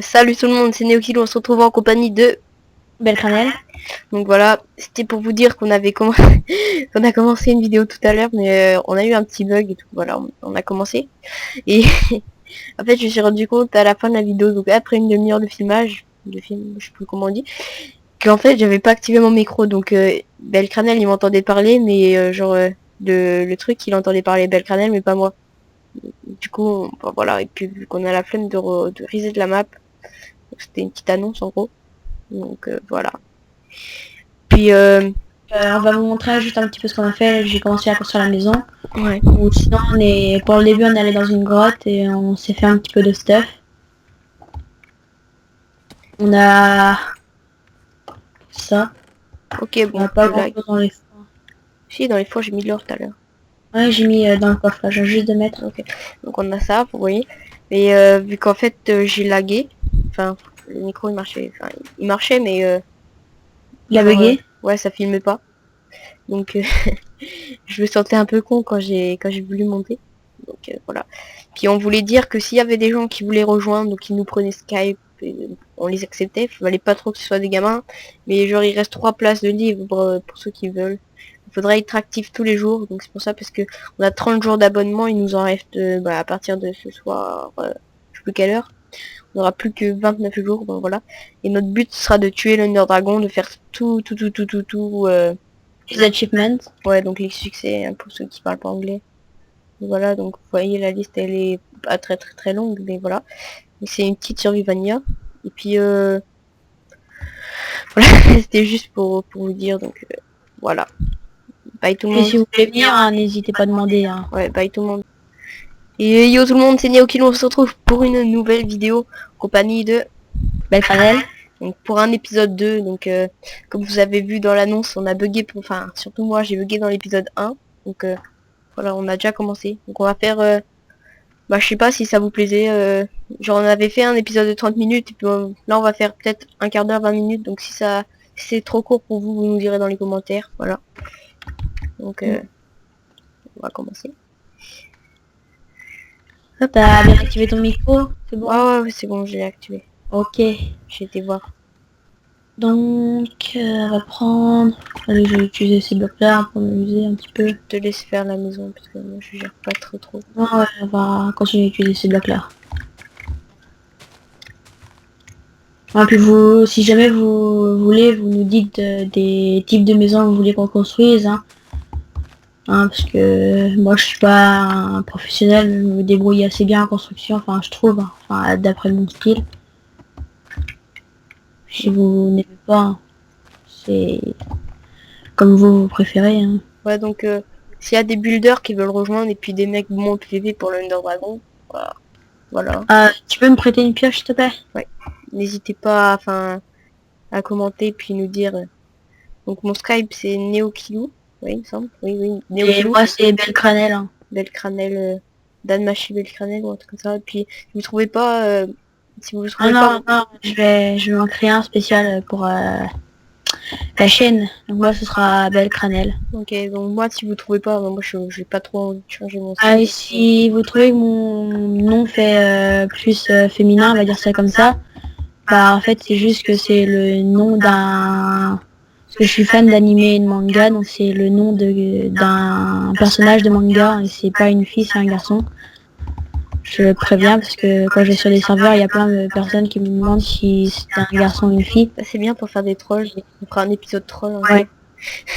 Salut tout le monde, c'est Neokilo, on se retrouve en compagnie de... Belcranel. Donc voilà, c'était pour vous dire qu'on avait commencé... qu'on a commencé une vidéo tout à l'heure, mais on a eu un petit bug et tout, voilà, on a commencé. Et en fait, je me suis rendu compte à la fin de la vidéo, donc après une demi-heure de filmage, de film, je sais plus comment on dit, qu'en fait, j'avais pas activé mon micro, donc Belcranel, il m'entendait parler, mais le truc, il entendait parler Belcranel, mais pas moi. Du coup, voilà, et puis vu qu'on a la flemme de reset de la map, c'était une petite annonce en gros. Donc voilà. Puis On va vous montrer juste un petit peu ce qu'on a fait. J'ai commencé à construire la maison. ouais. Ou sinon, pour le début, on est allé dans une grotte et on s'est fait un petit peu de stuff. On a ça. Ok, On bon, a pas je grand lag. chose dans les fours. Si, dans les fours, j'ai mis de l'or tout à l'heure. Ouais, j'ai mis dans le coffre là, j'ai juste de mettre. Ok. Donc on a ça, vous voyez. Et vu qu'en fait j'ai lagué, enfin le micro il marchait mais Il a bugué. ouais ça filmait pas. Donc je me sentais un peu con quand j'ai voulu monter. Donc voilà. Puis on voulait dire que s'il y avait des gens qui voulaient rejoindre, donc ils nous prenaient Skype, et on les acceptait. Il fallait pas trop que ce soit des gamins, mais genre il reste 3 places de libre pour ceux qui veulent. Il faudrait être actif tous les jours, donc c'est pour ça parce que on a 30 jours d'abonnement, il nous en reste à partir de ce soir, je sais plus quelle heure. On aura plus que 29 jours, donc voilà. Et notre but sera de tuer l'Under Dragon, de faire tout. Les achievements. Ouais, donc les succès hein, pour ceux qui parlent pas anglais. Voilà, donc vous voyez la liste elle est pas très longue, mais voilà. C'est une petite Survivania. Et puis voilà, c'était juste pour vous dire, donc voilà. Bye tout le Et monde. si vous voulez venir, hein, n'hésitez pas à demander. Hein. Ouais, bye tout le monde. Et yo tout le monde, c'est Neokilo, on se retrouve pour une nouvelle vidéo en compagnie de Belcranel. donc pour un épisode 2. Donc comme vous avez vu dans l'annonce, on a bugué enfin surtout moi j'ai bugué dans l'épisode 1. Donc voilà, on a déjà commencé. Donc on va faire bah je sais pas si ça vous plaisait. Genre on avait fait un épisode de 30 minutes et puis là on va faire peut-être un quart d'heure, 20 minutes. Donc si c'est trop court pour vous, vous nous direz dans les commentaires. Voilà. Donc on va commencer. Hop. T'as bien activé ton micro? C'est Ouais, bon? ouais, c'est bon, j'ai activé. Ok. J'ai été voir. Donc, on va prendre... Allez, je vais utiliser ces blocs-là pour m'amuser un petit peu. Je te laisse faire la maison parce que moi je gère pas trop. Non, ouais, on va continuer à utiliser ces blocs-là. Et puis vous, si jamais vous voulez, vous nous dites des types de maisons que vous voulez qu'on construise. Hein. Parce que moi je suis pas un professionnel, je me débrouille assez bien en construction, enfin je trouve, hein, enfin, d'après mon style. Si vous n'aimez pas, hein, c'est comme vous préférez. Hein. Ouais, donc s'il y a des builders qui veulent rejoindre et puis des mecs montent PV pour l'Under Dragon, voilà. Tu peux me prêter une pioche s'il te plaît? Ouais. N'hésitez pas à commenter puis nous dire. Donc mon Skype c'est Neokilou, oui il me semble. Oui, Et Neokilou. moi c'est Belcranel. Hein. Belcranel, Danmachi Belcranel ou un truc comme ça. Et puis si vous trouvez pas, si vous le Ah trouvez pas, non, non, je vais en créer un spécial pour la chaîne. Donc moi ce sera Belcranel. ok. Donc moi si vous trouvez pas, moi j'ai pas trop envie de changer mon Ah, et style. si vous trouvez que mon nom fait plus féminin, on va dire ça comme ça, bah en fait c'est juste que c'est le nom d'un... Parce que je suis fan d'anime et de manga, donc c'est le nom d'un personnage de manga, et c'est pas une fille, c'est un garçon. Je le préviens parce que quand je vais sur les serveurs, il y a plein de personnes qui me demandent si c'est un garçon ou une fille. Bah, c'est bien pour faire des trolls. On fera un épisode troll un Ouais,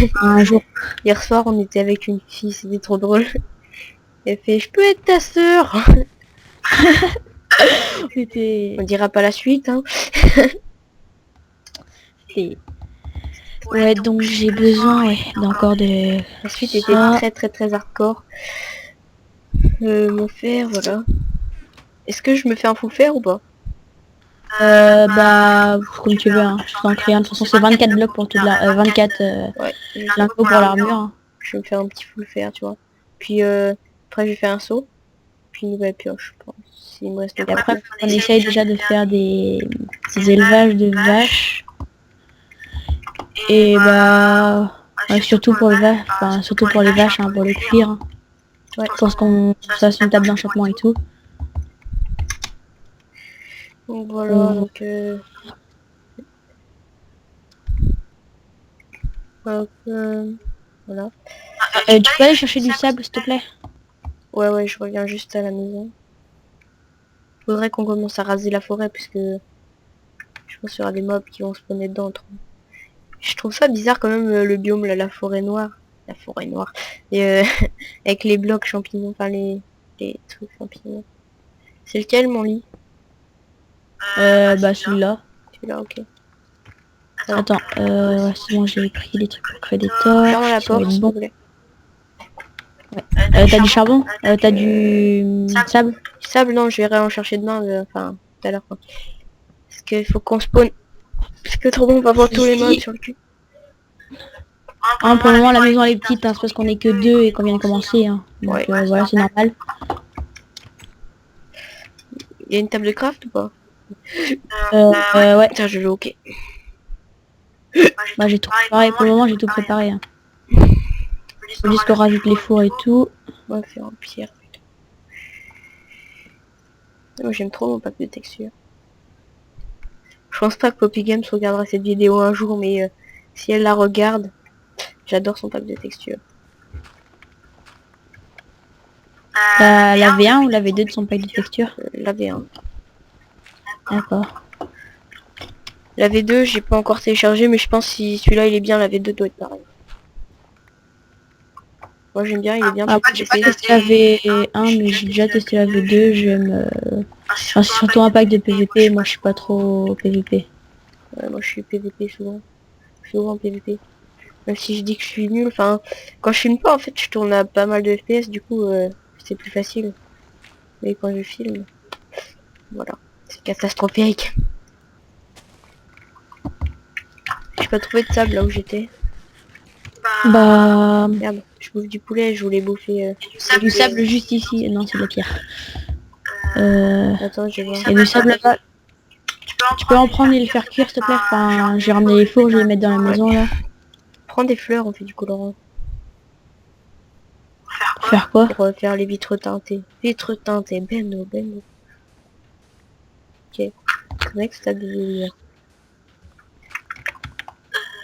jour. un jour. Hier soir on était avec une fille, c'était trop drôle. Elle fait je peux être ta sœur. On dira pas la suite hein. Ouais, donc j'ai besoin d'encore de La suite était ça. très hardcore. Mon fer, voilà. Est-ce que je me fais un full fer ou pas? Bah, comme tu veux, hein. Je t'en crée un. De toute façon, c'est 24 blocs pour toute la... 24 Ouais, lingots pour l'armure. Hein. je vais me faire un petit full fer, tu vois. Puis après je vais faire un saut. Puis une nouvelle pioche, je pense. S'il me reste Et pas. après, on essaye déjà de faire des élevages de vaches. Et bah, ouais, surtout pour les vaches, enfin, surtout pour les vaches, hein, pour le cuir. Hein. Ouais. Pour ce qu'on fasse une table d'enchantement et tout. Donc voilà, donc hop, voilà. Tu peux aller chercher du sable, s'il te plaît? Ouais, je reviens juste à la maison. Faudrait qu'on commence à raser la forêt, puisque je pense qu'il y aura des mobs qui vont spawner dedans. Je trouve ça bizarre quand même, le biome, là, la forêt noire. La forêt noire. Et avec les blocs champignons, enfin les trucs champignons. C'est lequel, mon lit? Bah celui-là. Celui-là, ok. Attends, ouais, c'est bon, j'ai pris des trucs pour créer des torches, Ferme la ça va porte, être s'il bon. te plaît. T'as du charbon? T'as du sable? Sable, non, je vais en chercher demain, enfin, tout à l'heure, quoi. Parce qu'il faut qu'on spawn. Parce que trop bon, on va voir tous les mobs sur le cul. Hein, pour le moment, la maison elle est petite, hein, c'est parce qu'on est que deux et qu'on vient de commencer. Hein. Donc Ouais. voilà, c'est normal. Il y a une table de craft ou pas? Ouais, Tiens, je vais ok. moi j'ai tout préparé. Pour le moment, j'ai tout préparé. Hein. Faut juste qu'on rajoute les fours et tout. On va faire en pierre. Moi, j'aime trop mon pack de texture. Je pense pas que Poppy Games regardera cette vidéo un jour, mais si elle la regarde, j'adore son pack de texture. T'as la V1 ou la V2 de son pack de texture? La V1. D'accord. La V2, j'ai pas encore téléchargé, mais je pense que si celui-là il est bien, la V2 doit être pareil. Moi j'aime bien, il est bien. Ah, j'ai pas testé la V1, mais j'ai déjà testé la V2. J'aime. Enfin, c'est surtout un pack de PVP. Moi, je suis pas trop PVP. Ouais, moi je suis PVP souvent. Souvent PVP. Même si je dis que je suis nul, enfin, quand je filme pas, en fait, je tourne à pas mal de FPS, du coup, c'est plus facile. Mais quand je filme, voilà, c'est catastrophique. J'ai pas trouvé de sable là où j'étais. Bah, Merde, je bouffe du poulet, je voulais bouffer... il y a du sable juste ici. Non, c'est de la pierre. Attends, je vais voir. Il y a du sable là-bas. Tu peux en prendre et le faire cuire, s'il te plaît? Enfin, j'ai ramené les fours, je vais les mettre dans la maison là. Prends des fleurs, on fait du colorant. Faire quoi? Pour faire les vitres teintées. Vitres teintées, Benno. Ok. Connect stade de lumière.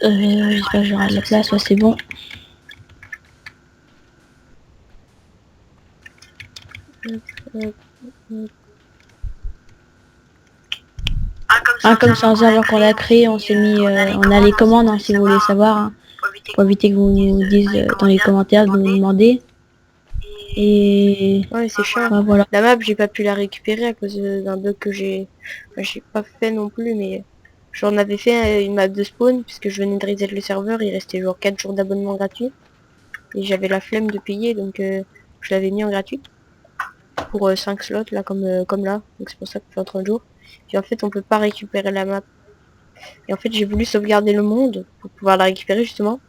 J'espère que j'aurai de la place, ouais, c'est bon. Comme c'est un serveur qu'on a créé, on s'est mis, on a les commandes, hein, si vous voulez savoir, hein, pour éviter que vous nous disiez dans les commentaires, de nous demander. Et Ouais, c'est chiant. bah, voilà. La map, j'ai pas pu la récupérer à cause d'un bug que j'ai pas fait non plus, mais j'en avais fait une map de spawn, puisque je venais de reset le serveur, il restait genre 4 jours d'abonnement gratuit. Et j'avais la flemme de payer, donc je l'avais mis en gratuit. Pour 5 slots, là, comme là. Donc c'est pour ça qu'on fait en 30 jours. Puis en fait, on peut pas récupérer la map. Et en fait, j'ai voulu sauvegarder le monde, pour pouvoir la récupérer justement.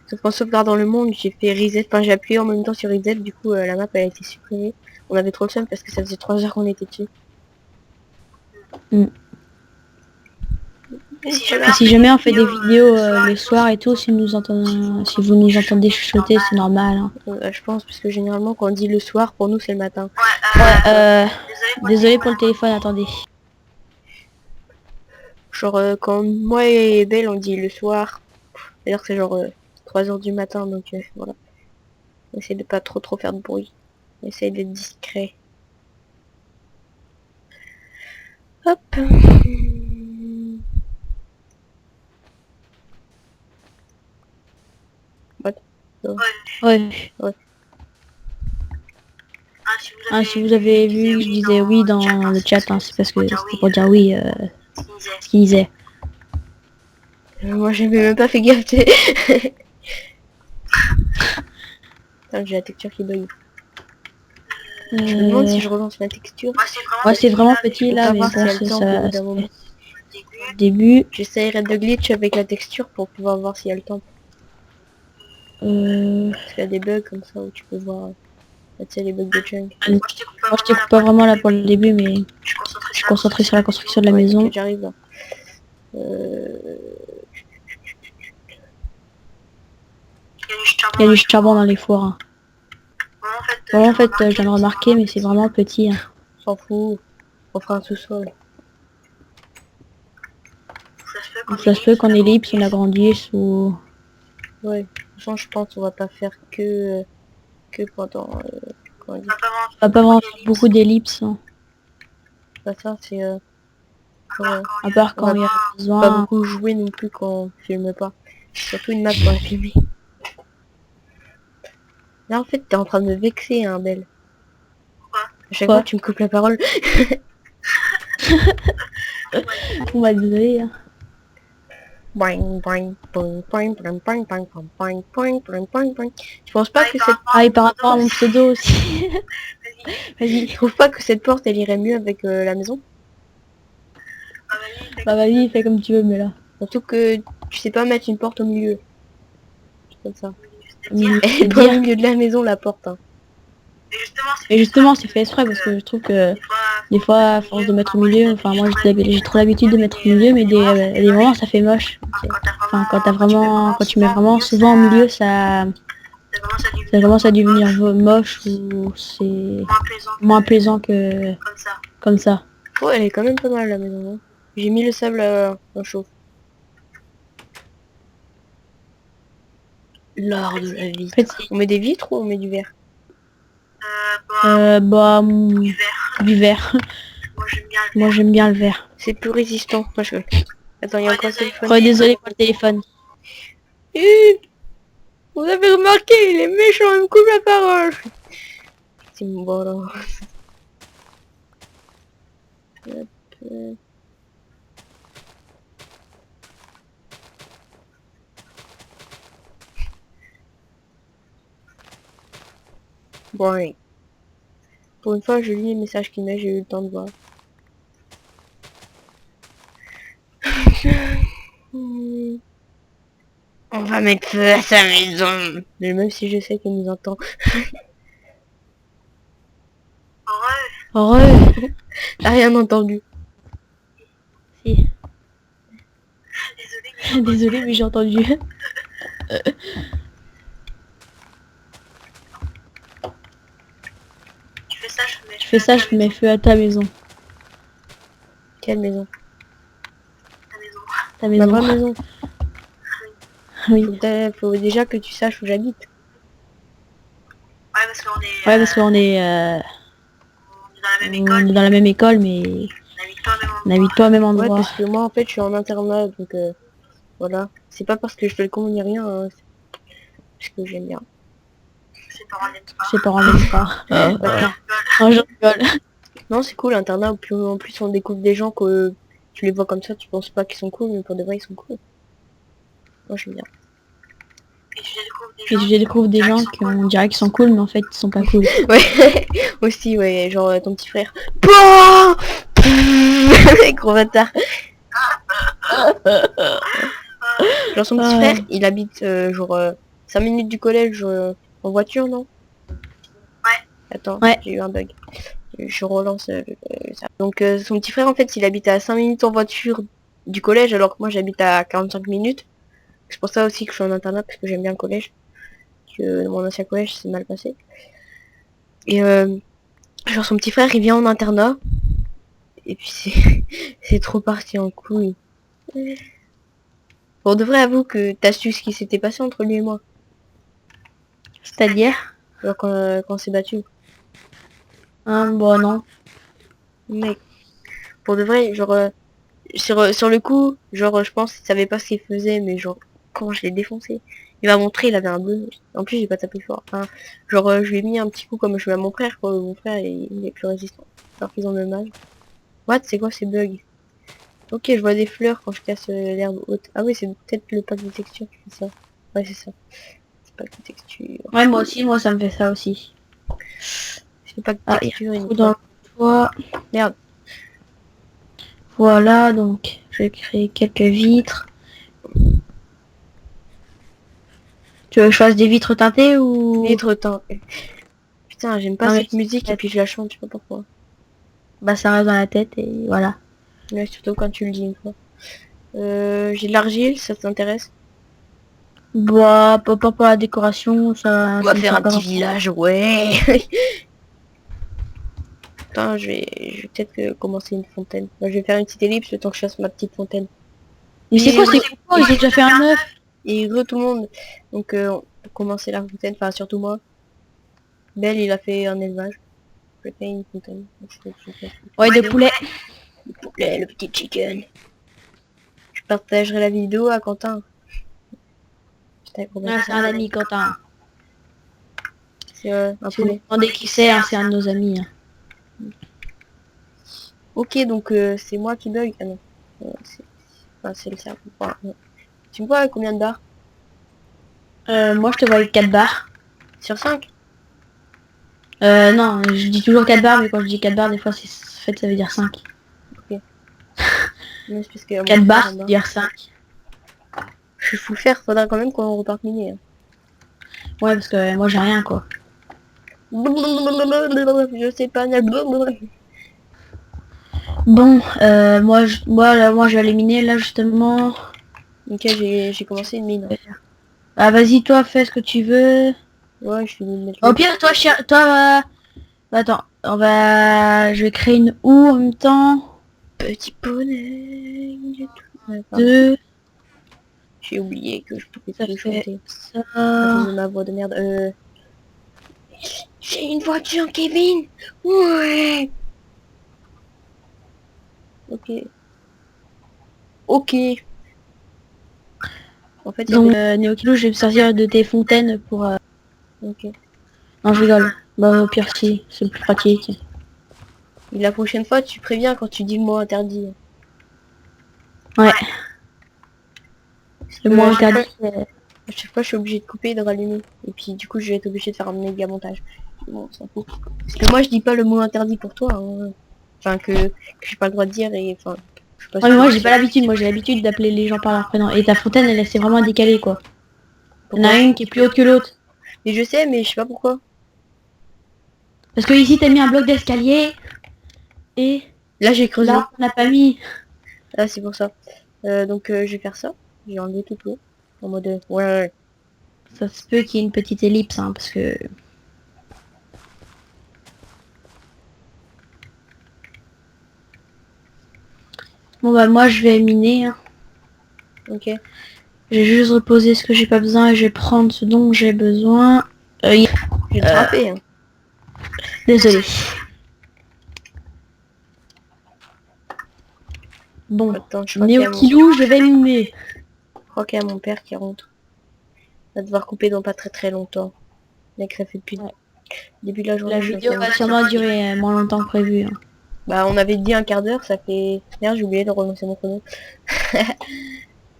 Sauf qu'en sauvegardant le monde, j'ai fait reset, enfin j'ai appuyé en même temps sur reset, du coup la map elle a été supprimée. On avait trop le seum parce que ça faisait 3 heures qu'on était dessus. Et si jamais on fait des vidéos le soir et tout, si vous nous entendez chuchoter, c'est normal. Hein. Je pense, parce que généralement quand on dit le soir, pour nous c'est le matin. Désolé pour le téléphone, attendez. Genre quand moi et Belle on dit le soir, c'est-à-dire que c'est genre 3 heures du matin, donc voilà. On essaie de pas trop faire de bruit. On essaie d'être discret. Hop. Ouais. Ah, si vous avez vu, je disais oui dans le chat, hein, c'est parce que c'était pour dire oui ce qu'il disait. Moi j'avais même pas fait gaffe. Putain, j'ai la texture qui bug. Je me demande si je relance ma texture. Ouais, c'est vraiment petit là, mais bon, c'est ça. Au début. J'essayerai de glitch avec la texture pour pouvoir voir s'il y a le temps. Parce qu'il y a des bugs comme ça où tu peux voir, tu sais, les bugs de chunk. Moi je t'écoute pas vraiment là pour le début, mais je suis concentré sur la construction de la maison. J'arrive là. Il y a du charbon dans les fours. Hein. Bon, en fait, je viens de remarquer, mais c'est vraiment petit. Hein. S'en fout. On fera un sous-sol. Donc, ça se peut qu'en ellipse on agrandisse ou... Ouais, de toute façon, je pense qu'on va pas faire que pendant... comment dire, On va pas vraiment faire beaucoup d'ellipses, hein. pas ça, c'est... genre, À part on quand va il y a pas besoin. beaucoup jouer non plus quand on filme pas. Surtout une map quand on filme. Là, en fait, t'es en train de me vexer, hein, Belle. À chaque Quoi? fois, tu me coupes la parole. On va désolé, hein. Boing, boing, boing, boing, boing, boing, boing, boing, boing, boing, boing, boing, boing. Je pense pas que cette... Ah, et par rapport à mon pseudo aussi. Vas-y. Je trouve pas que cette porte, elle irait mieux avec la maison. Bah vas-y, fais comme tu veux, mais là. Surtout que tu sais pas mettre une porte au milieu. Comme ça. Au milieu, Elle est pas au milieu de la maison, la porte. Hein. Et justement, c'est fait exprès parce que je trouve que des fois, à force de mettre au milieu, enfin moi j'ai trop l'habitude de mettre au milieu, mais des moments ça fait moche. Enfin quand tu mets vraiment souvent au milieu, ça commence à devenir moche ou c'est moins plaisant que comme ça. Oh, elle est quand même pas mal la maison. Hein. J'ai mis le sable en chauffe. L'art de la vitre. En fait, On met des vitres ou on met du verre? bah du verre. Moi j'aime bien le verre. C'est plus résistant. Moi, je... Attends, il y a encore le téléphone. Ouais, désolé pour le téléphone. Vous avez remarqué, il est méchant, il me coupe la parole. C'est bon alors. Hop, Boring. Pour une fois, je lis les messages qu'il met, j'ai eu le temps de voir. On va mettre feu à sa maison. Mais même si je sais qu'il nous entend. Heureux. T'as rien entendu. Si. Désolé, mais j'ai entendu. Tu fais ça, je mets feu à ta maison. Quelle maison? Ta Ma maison. vraie maison. Oui. Faut déjà que tu saches où j'habite. Ouais, parce qu'on est, on est dans la même école, mais on habite pas au même Ouais, endroit. parce que moi en fait je suis en internat, donc voilà. C'est pas parce que je fais le con ni rien, hein, c'est parce que j'aime bien. Ses parents l'aiment pas. D'accord. Non, je rigole. Non, c'est cool l'internat, en plus on découvre des gens que tu les vois comme ça, tu penses pas qu'ils sont cool, mais pour de vrai ils sont cool. Moi j'aime bien. Et je découvre des gens qui on dirait qu'ils sont cool, mais en fait ils sont pas cool. Ouais, aussi, ouais, genre ton petit frère. Pouah Gros bâtard. Genre son petit frère, il habite genre 5 minutes du collège en voiture, non? Ouais. Attends, Ouais. j'ai eu un bug. Je relance ça. Donc son petit frère en fait il habite à 5 minutes en voiture du collège alors que moi j'habite à 45 minutes. C'est pour ça aussi que je suis en internat parce que j'aime bien le collège. Que mon ancien collège s'est mal passé. Et genre son petit frère il vient en internat. Et puis c'est trop parti en couille. Bon, on devrait avouer que t'as su ce qui s'était passé entre lui et moi. C'est-à-dire? Genre quand on s'est battu. Hein, bon non. Mec. Pour de vrai, genre sur le coup, genre je pense qu'il savait pas ce qu'il faisait, mais genre quand je l'ai défoncé. Il m'a montré, il avait un bleu. En plus j'ai pas tapé fort. Enfin, genre je lui ai mis un petit coup comme je fais à mon frère, quoi. Mon frère il est plus résistant. Alors qu'ils ont le même âge. What, c'est quoi ces bugs? Ok, je vois des fleurs quand je casse l'herbe haute. Ah oui, c'est peut-être le pack de texture qui fait ça. Ouais, c'est ça. C'est pas de texture. Ouais, moi aussi, moi ça me fait ça aussi. C'est pas de Ah, texture. il y a un trou dans le toit. Merde. Voilà, donc je vais créer quelques vitres. Tu veux que je fasse des vitres teintées ou... Vitre teintée. Putain, j'aime pas Non, mais cette musique et puis je la chante, je sais pas pourquoi. Bah ça reste dans la tête et voilà. Ouais, surtout quand tu le dis une fois. J'ai de l'argile, ça t'intéresse? Bah, pas pour la décoration, ça... On va ça me faire un fait pas petit grand- village, ouais. Putain, je vais peut-être commencer une fontaine. Moi, je vais faire une petite ellipse le temps que je fasse ma petite fontaine. Mais c'est quoi ces coupons? Ils ont déjà fait un œuf. Et tout le monde. Donc on a commencé la fontaine, enfin surtout moi. Belle, il a fait un élevage. Je fais une fontaine. Ouais, de poulet. Le poulet, le petit chicken. Je partagerai la vidéo à Quentin. Putain, gros Ah, bâtard. c'est un ami, Quentin. C'est un Si vous poulet. demandez qui c'est, hein, c'est un de nos amis. Hein. Ok, donc c'est moi qui bug. Ah non. C'est le cerveau. Enfin, non. Tu me vois avec combien de barres? Moi, je te vois avec 4 barres. Sur 5? Non, je dis toujours 4 barres, mais quand je dis 4 barres, des fois, en fait, ça veut dire 5. Ok. Non, c'est parce que 4 barres, ça en veut bas. dire 5. Je suis fou le faire, faudra quand même qu'on reparte miner. Hein. Ouais, parce que moi, j'ai rien, quoi. Je sais pas. Bon, moi, je vais aller miner, là, justement. Ok, j'ai commencé une mine. Hein. Ah, vas-y, toi, fais ce que tu veux. Ouais, je finis de mettre Au le... pire, toi, attends, je vais créer une houe en même temps. Petit poney. Ouais, pardon. 2, J'ai oublié que je pouvais ça plus fait chanter. ça. À cause de ma voix de merde. J'ai une voiture, Kevin. Ouais. Ok. Ok. En fait, Donc, Néokilo, je vais me servir de tes fontaines pour... ok. Non, je rigole. Bah, au pire, si, c'est plus pratique. Et la prochaine fois, tu préviens quand tu dis le mot interdit. Ouais, Parce le que moins à chaque fois, interdit, c'est... à chaque fois, je suis obligée de couper et de rallumer. Et puis, du coup, je vais être obligée de faire un méga montage. Bon, on s'en fout. Parce que moi, je dis pas le mot interdit pour toi. Hein. Enfin, que j'ai pas le droit de dire et... Enfin, je sais pas Ouais, si mais tu moi, veux j'ai pas dire. l'habitude. Moi, j'ai l'habitude d'appeler les gens par leur prénom. Et ta fontaine, elle, c'est vraiment décalé, quoi. Il y en Pourquoi? a une qui est plus haute que l'autre. Et je sais, mais je sais pas pourquoi. Parce que ici, t'as mis un bloc d'escalier. Et Là, j'ai creusé. là, on n'a pas mis. Ah, c'est pour ça. Donc, je vais faire ça. J'ai enlevé tout l'eau. En mode... ouais. Ça se peut qu'il y ait une petite ellipse, hein, parce que... Bon, bah, moi, je vais miner, hein. Ok. Je vais juste reposer ce que j'ai pas besoin et je vais prendre ce dont j'ai besoin. J'ai te frappé. Hein. Désolé. Bon, Attends, je crois qu'il y a mon... Néokilou, je vais miner. Je crois qu'il y a mon père qui rentre. On va devoir couper dans pas très longtemps. Mec, ça fait depuis Ouais. le début de la journée. La je vidéo fais un- va sûrement durer moins longtemps que prévu. Hein. Bah, on avait dit un quart d'heure, ça fait... Merde, j'ai oublié de relancer mon chrono.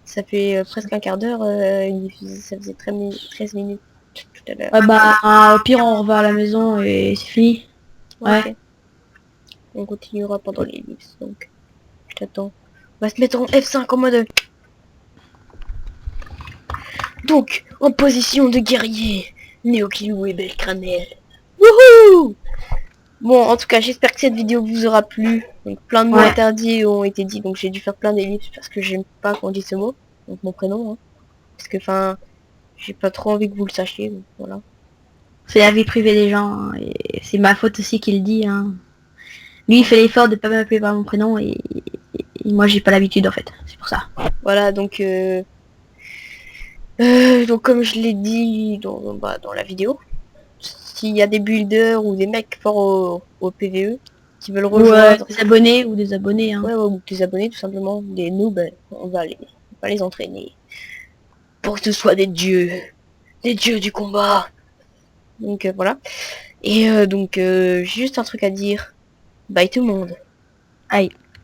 Ça fait presque un quart d'heure, ça faisait 13 minutes tout à l'heure. Ouais, bah, au pire, on revient à la maison et c'est fini. Ouais. Ok. On continuera pendant l'ellipse, donc je t'attends. On va se mettre en F5 en mode... Donc, en position de guerrier, Néokilou et Belcranel. Wouhou! Bon, en tout cas, j'espère que cette vidéo vous aura plu. Donc, plein de mots Ouais. interdits ont été dit, donc j'ai dû faire plein d'ellipses parce que j'aime pas qu'on dise ce mot. Donc, mon prénom, hein. Parce que, enfin, j'ai pas trop envie que vous le sachiez, donc voilà. C'est la vie privée des gens. Hein, et c'est ma faute aussi qu'il dit. Hein. Lui, il fait l'effort de pas m'appeler par mon prénom et moi, j'ai pas l'habitude en fait. C'est pour ça. Voilà, donc comme je l'ai dit dans la vidéo, s'il y a des builders ou des mecs forts au PVE qui veulent Ou rejoindre, des abonnés ou des abonnés. Hein. ouais, ou des abonnés tout simplement, des noobs, on va les entraîner pour que ce soit des dieux du combat. Donc voilà. Et donc juste un truc à dire, bye tout le monde. Aïe.